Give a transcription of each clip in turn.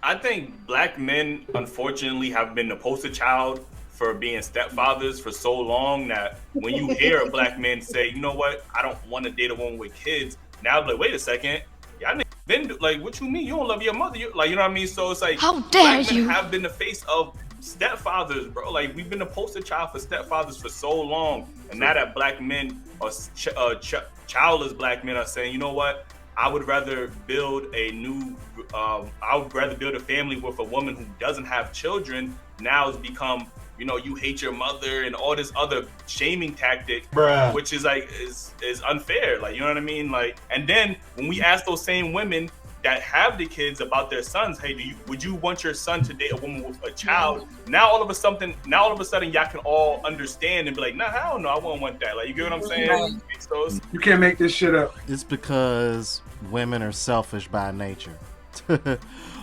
I think black men, unfortunately, have been the poster child for being stepfathers for so long that when you hear a black man say, you know what, I don't want to date a woman with kids, now it's like, wait a second, y'all niggas been like, what you mean? You don't love your mother? You like, you know what I mean? So it's like, how dare black men you? have been the face of stepfathers, bro. Like we've been the poster child for stepfathers for so long, and now that black men or childless black men are saying, you know what, I would rather build a new, I would rather build a family with a woman who doesn't have children. Now it's become, you know, you hate your mother and all this other shaming tactic, Bruh. which is like is unfair. Like, you know what I mean? Like, and then when we ask those same women that have the kids about their sons, hey, would you want your son to date a woman with a child? Now all of a sudden y'all can all understand and be like, nah, hell no, I wouldn't want that. Like, you get what I'm saying? Right. So You can't make this shit up. It's because women are selfish by nature.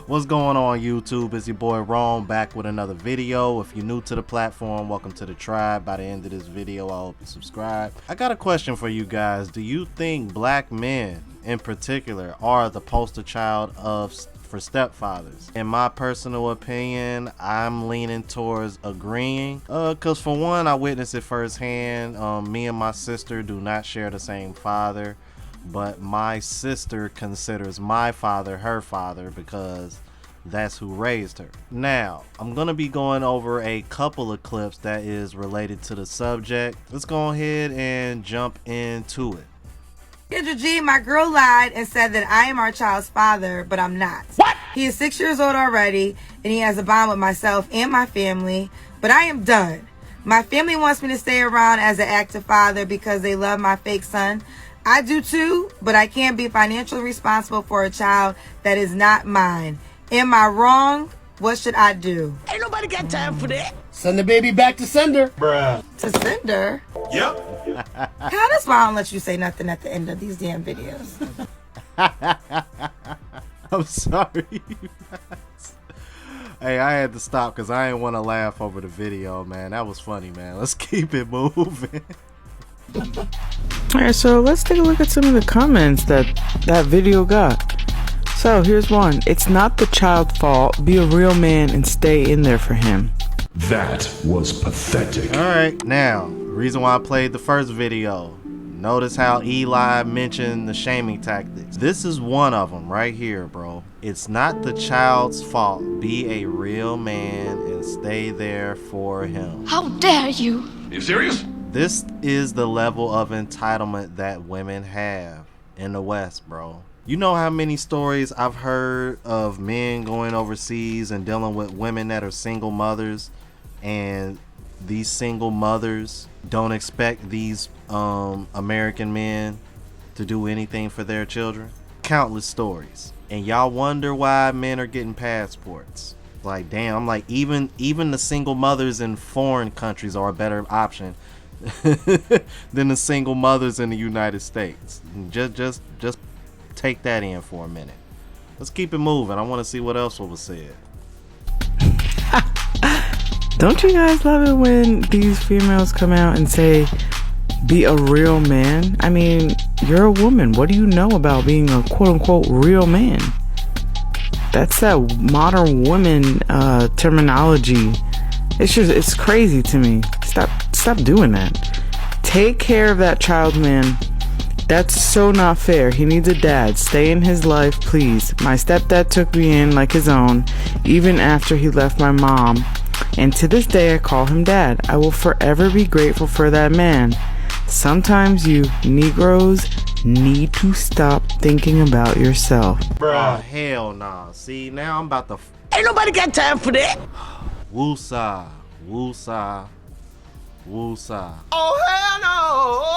What's going on, YouTube? It's your boy Rome back with another video. If you're new to the platform, welcome to the tribe. By the end of this video, I hope you subscribe. I got a question for you guys. Do you think black men in particular are the poster child for stepfathers? In my personal opinion, I'm leaning towards agreeing, because for one, I witnessed it firsthand. Me and my sister do not share the same father, but my sister considers my father her father because that's who raised her. Now, I'm gonna be going over a couple of clips that is related to the subject. Let's go ahead and jump into it. Kendra G, my girl lied and said that I am our child's father, but I'm not. What? He is 6 years old already, and he has a bond with myself and my family, but I am done. My family wants me to stay around as an active father because they love my fake son. I do too, but I can't be financially responsible for a child that is not mine. Am I wrong? What should I do? Ain't nobody got time for that. Send the baby back to sender. Bruh. To sender? yep. How that's why I don't let you say nothing at the end of these damn videos. I'm sorry. Hey, I had to stop because I didn't want to laugh over the video, man. That was funny, man. Let's keep it moving. Alright, so let's take a look at some of the comments that video got. So here's one. It's not the child's fault. Be a real man and stay in there for him. That was pathetic. Alright, now, reason why I played the first video. Notice how Eli mentioned the shaming tactics. This is one of them right here, bro. It's not the child's fault. Be a real man and stay there for him. How dare you? Are you serious? This is the level of entitlement that women have in the West, bro. You know how many stories I've heard of men going overseas and dealing with women that are single mothers, and these single mothers don't expect these American men to do anything for their children? Countless stories. And y'all wonder why men are getting passports. Like, damn, I'm like, even the single mothers in foreign countries are a better option than the single mothers in the United States. Just take that in for a minute. Let's keep it moving. I want to see what else was said. Don't you guys love it when these females come out and say, be a real man? I mean, you're a woman. What do you know about being a quote-unquote real man? That's that modern woman terminology. It's crazy to me. Stop doing that. Take care of that child, man. That's so not fair. He needs a dad. Stay in his life, please. My stepdad took me in like his own, even after he left my mom. And to this day, I call him dad. I will forever be grateful for that man. Sometimes you Negroes need to stop thinking about yourself. Bruh, hell nah. See, now I'm about to... Ain't nobody got time for that. Woosah, woosah, woosah. Oh, hell no.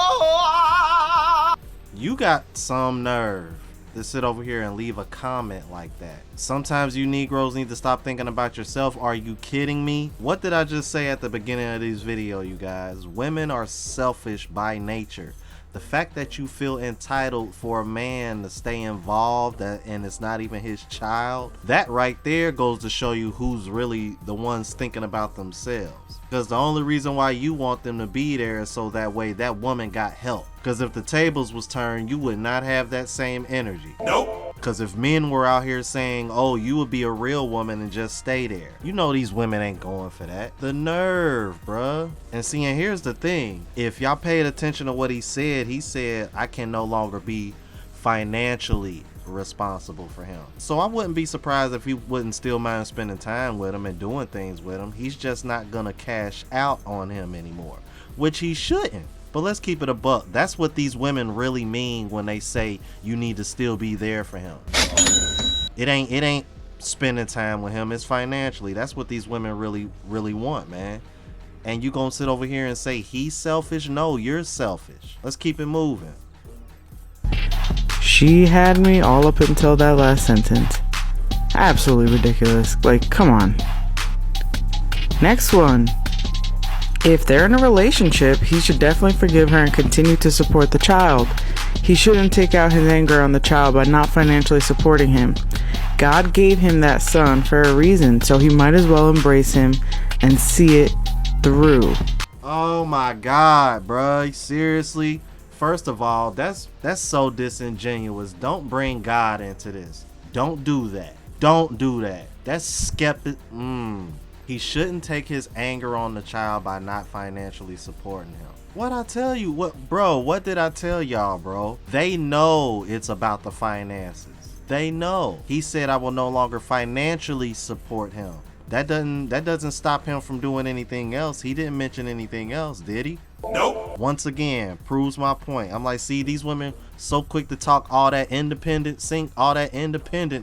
You got some nerve to sit over here and leave a comment like that. Sometimes you Negroes need to stop thinking about yourself. Are you kidding me? What did I just say at the beginning of this video, you guys? Women are selfish by nature. The fact that you feel entitled for a man to stay involved and it's not even his child, that right there goes to show you who's really the ones thinking about themselves. Because the only reason why you want them to be there is so that way that woman got help. Because if the tables was turned, you would not have that same energy. Nope. Because if men were out here saying, oh, you would be a real woman and just stay there, you know these women ain't going for that. The nerve, bruh. And see, and here's the thing. If y'all paid attention to what he said I can no longer be financially responsible for him. So I wouldn't be surprised if he wouldn't still mind spending time with him and doing things with him. He's just not gonna cash out on him anymore, which he shouldn't. But let's keep it a buck. That's what these women really mean when they say you need to still be there for him. It ain't spending time with him, it's financially. That's what these women really want, man. And you gonna sit over here and say he's selfish? No, you're selfish. Let's keep it moving. She had me all up until that last sentence. Absolutely ridiculous. Like, come on. Next one. If they're in a relationship, he should definitely forgive her and continue to support the child. He shouldn't take out his anger on the child by not financially supporting him. God gave him that son for a reason, so he might as well embrace him and see it through. Oh my God, bruh. Seriously? First of all, that's so disingenuous. Don't bring God into this. Don't do that. Don't do that. That's skeptic. He shouldn't take his anger on the child by not financially supporting him. What I tell you? What did I tell y'all, bro? They know it's about the finances. They know. He said I will no longer financially support him. That doesn't stop him from doing anything else. He didn't mention anything else, did he? Nope. Once again, proves my point. I'm like, see, these women so quick to talk all that independent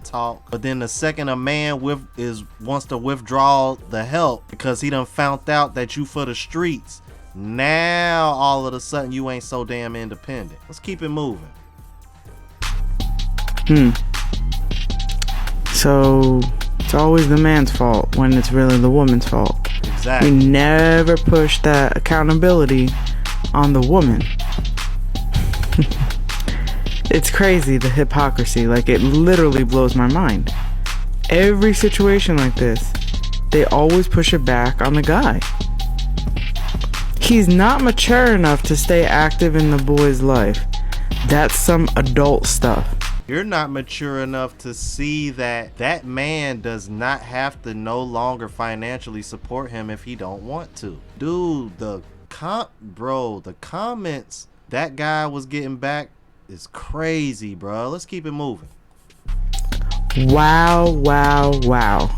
talk, but then the second a man wants to withdraw the help because he done found out that you for the streets, now all of a sudden you ain't so damn independent. Let's keep it moving. So it's always the man's fault when it's really the woman's fault. Exactly. We never push that accountability on the woman. It's crazy, the hypocrisy. Like, it literally blows my mind. Every situation like this, they always push it back on the guy. He's not mature enough to stay active in the boy's life. That's some adult stuff. You're not mature enough to see that that man does not have to no longer financially support him if he don't want to. Dude, the comments that guy was getting back is crazy, bro. Let's keep it moving. Wow.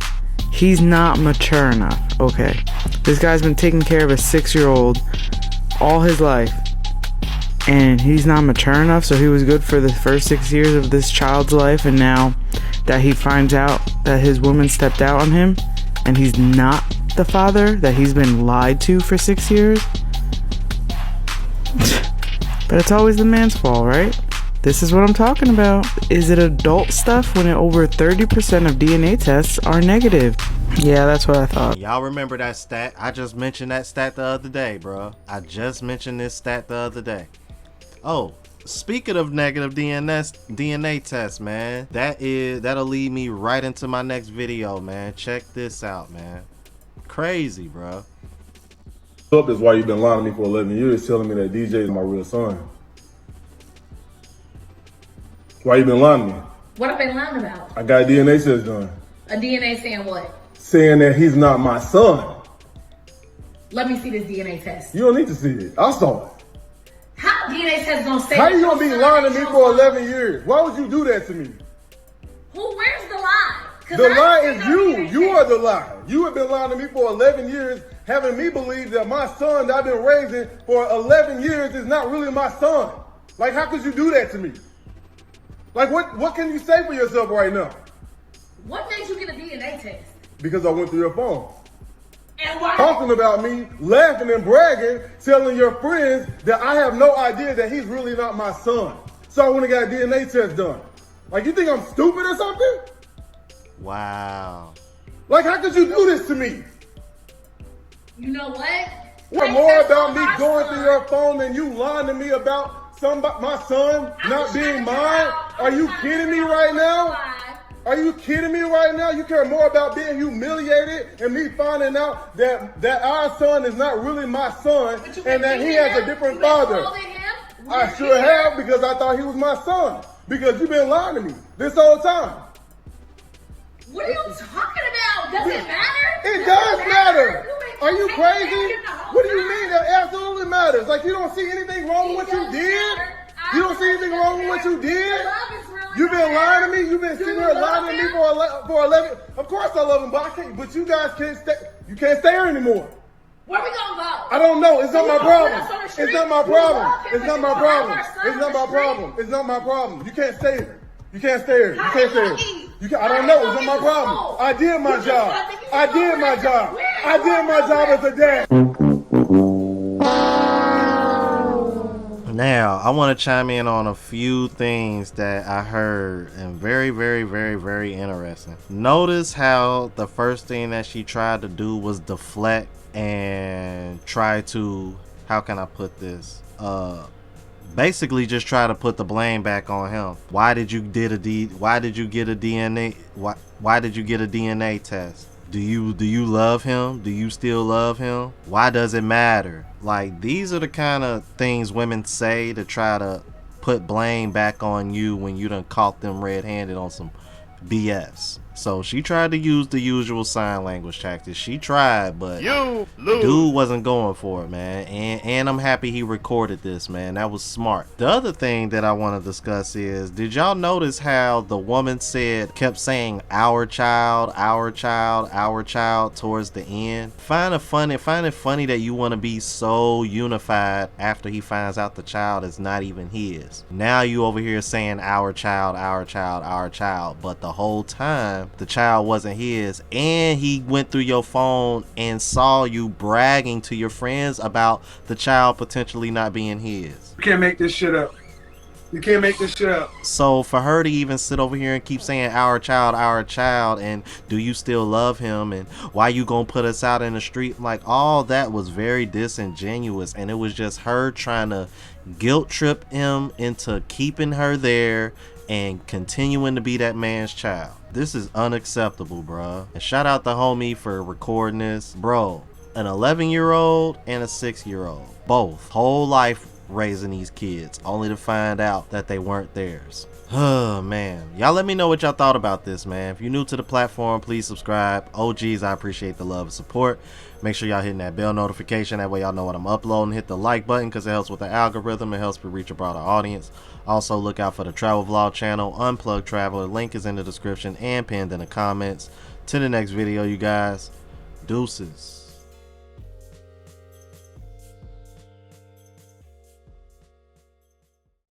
He's not mature enough. Okay. This guy's been taking care of a 6-year-old all his life. And he's not mature enough, so he was good for the first 6 years of this child's life, and now that he finds out that his woman stepped out on him and he's not the father that he's been lied to for 6 years. But it's always the man's fault, right? This is what I'm talking about. Is it adult stuff when over 30% of DNA tests are negative? Yeah, that's what I thought. Y'all remember that stat? I just mentioned that stat the other day, bro. I just mentioned this stat the other day. Oh, speaking of negative DNA tests, man, that'll lead me right into my next video, man. Check this out, man. Crazy, bro. Up is why you've been lying to me for 11 years, telling me that DJ is my real son. Why you been lying to me? What have I been lying about? I got a DNA test done. A DNA saying what? Saying that he's not my son. Let me see this DNA test. You don't need to see it. I saw it. How DNA test gonna say? How you gonna be lying to me for 11 years? Why would you do that to me? Where's the lie? The lie is you. You are the lie. You have been lying to me for 11 years, having me believe that my son that I've been raising for 11 years is not really my son. Like, how could you do that to me? Like, what can you say for yourself right now? What made you get a DNA test? Because I went through your phone. And why? Talking about me, laughing and bragging, telling your friends that I have no idea that he's really not my son. So I went and got a DNA test done. Like, you think I'm stupid or something? Wow. Like, how could you do this to me? You know what? What more about me going through your phone than you lying to me about my son not being mine? Are you kidding me right now? Are you kidding me right now? You care more about being humiliated and me finding out that our son is not really my son and that he has a different father. I sure have, because I thought he was my son. Because you've been lying to me this whole time. What are you talking about? Does it matter? It does matter. You Are you been crazy? saying that the whole What do you time. mean? That absolutely matters. Like, you don't see anything wrong with what you did? You don't see anything wrong with what you did? You've been lying to me. You've been sitting here lying to me for 11. Of course I love him, but I can't. But you guys can't stay. You can't stay here anymore. Where we gonna go? I don't know. It's not my problem. It's not my problem. You It's not my love him, problem. but you It's not my don't have our son on the problem. It's not my problem. You can't stay here. You can't stay here. You How can't you stay gonna here. eat? You can't, I How don't you know. gonna It's not eat my the problem. food? I did my You just job. want to eat I the did my food. job. Where I is did my your job as a dad. Now, I want to chime in on a few things that I heard and very, very, very, very interesting. Notice how the first thing that she tried to do was deflect and try to, how can I put this? Basically just try to put the blame back on him. Why did you get a DNA? Why did you get a DNA test? Do you love him? Do you still love him? Why does it matter? Like, these are the kind of things women say to try to put blame back on you when you done caught them red-handed on some BS. So she tried to use the usual sign language tactics. She tried, but dude wasn't going for it, man. And I'm happy he recorded this, man. That was smart. The other thing that I want to discuss is, did y'all notice how the woman kept saying our child, our child, our child towards the end? Find it funny that you want to be so unified after he finds out the child is not even his. Now you over here saying our child, our child, our child, but the whole time the child wasn't his, and he went through your phone and saw you bragging to your friends about the child potentially not being his. You can't make this shit up. You can't make this shit up. So for her to even sit over here and keep saying our child, and do you still love him, and why you gonna put us out in the street, like, all that was very disingenuous, and it was just her trying to guilt trip him into keeping her there and continuing to be that man's child. This is unacceptable, bro. And shout out the homie for recording this. Bro, an 11-year-old and a 6-year-old, both whole life raising these kids, only to find out that they weren't theirs. Oh man, y'all let me know what y'all thought about this, man. If you're new to the platform, please subscribe. OGs, I appreciate the love and support. Make sure y'all hitting that bell notification, that way y'all know what I'm uploading. Hit the like button because it helps with the algorithm. It helps me reach a broader audience. Also look out for the travel vlog channel, Unplugged Traveler. Link is in the description and pinned in the comments. To the next video, you guys. Deuces.